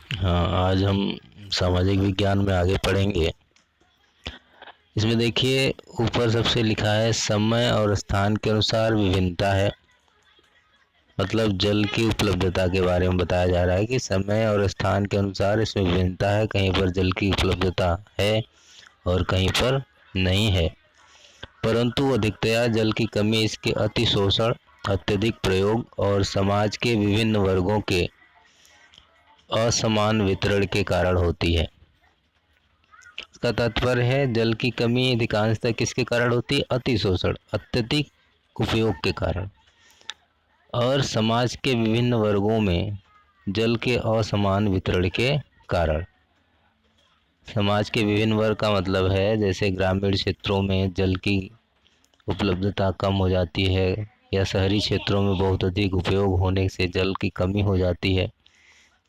हाँ, आज हम सामाजिक विज्ञान में आगे पढ़ेंगे। इसमें देखिए ऊपर सबसे लिखा है समय और स्थान के अनुसार विभिन्नता है। मतलब जल की उपलब्धता के बारे में बताया जा रहा है कि समय और स्थान के अनुसार इसमें विभिन्नता है। कहीं पर जल की उपलब्धता है और कहीं पर नहीं है। परंतु अधिकतया जल की कमी इसके अति शोषण, अत्यधिक प्रयोग और समाज के विभिन्न वर्गों के असमान वितरण के कारण होती है। इसका तात्पर्य है जल की कमी अधिकांशतः किसके कारण होती है? अति शोषण, अत्यधिक उपयोग के कारण और समाज के विभिन्न वर्गों में जल के असमान वितरण के कारण। समाज के विभिन्न वर्ग का मतलब है जैसे ग्रामीण क्षेत्रों में जल की उपलब्धता कम हो जाती है या शहरी क्षेत्रों में बहुत अधिक उपयोग होने से जल की कमी हो जाती है।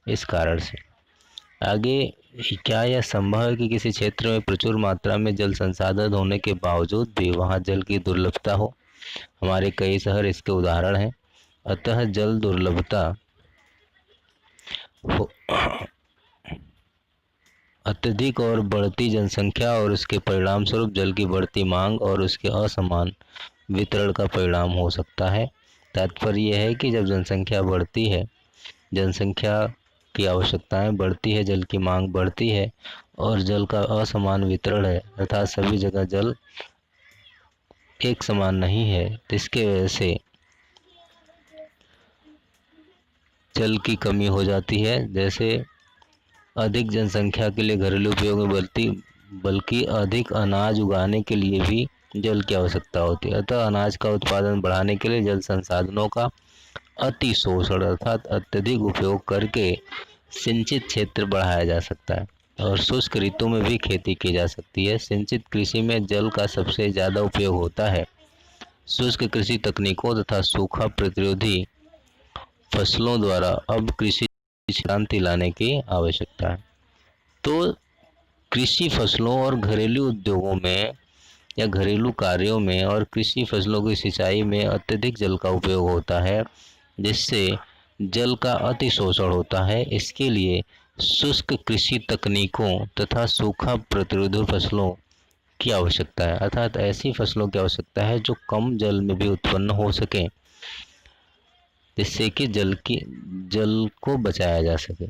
इस कारण से आगे, क्या यह संभव है कि किसी क्षेत्र में प्रचुर मात्रा में जल संसाधन होने के बावजूद भी वहां जल की दुर्लभता हो? हमारे कई शहर इसके उदाहरण हैं। अतः जल दुर्लभता हो अत्यधिक और बढ़ती जनसंख्या और उसके परिणाम स्वरूप जल की बढ़ती मांग और उसके असमान वितरण का परिणाम हो सकता है। तात्पर्य यह है कि जब जनसंख्या बढ़ती है, जनसंख्या की आवश्यकताएं बढ़ती है, जल की मांग बढ़ती है और जल का असमान वितरण है अर्थात सभी जगह जल एक समान नहीं है, तो इसके वजह से जल की कमी हो जाती है। जैसे अधिक जनसंख्या के लिए घरेलू उपयोग में बल्कि अधिक अनाज उगाने के लिए भी जल की आवश्यकता होती है। अतः अनाज का उत्पादन बढ़ाने के लिए जल संसाधनों का अति शोषण अर्थात अत्यधिक उपयोग करके सिंचित क्षेत्र बढ़ाया जा सकता है और शुष्क ऋतु में भी खेती की जा सकती है। सिंचित कृषि में जल का सबसे ज़्यादा उपयोग होता है। शुष्क कृषि तकनीकों तथा सूखा प्रतिरोधी फसलों द्वारा अब कृषि शांति लाने की आवश्यकता है। तो कृषि फसलों और घरेलू उद्योगों में या घरेलू कार्यों में और कृषि फसलों की सिंचाई में अत्यधिक जल का उपयोग होता है, जिससे जल का अति शोषण होता है। इसके लिए शुष्क कृषि तकनीकों तथा सूखा प्रतिरोधी फसलों की आवश्यकता है अर्थात ऐसी फसलों की आवश्यकता है जो कम जल में भी उत्पन्न हो सके, जिससे कि जल को बचाया जा सके।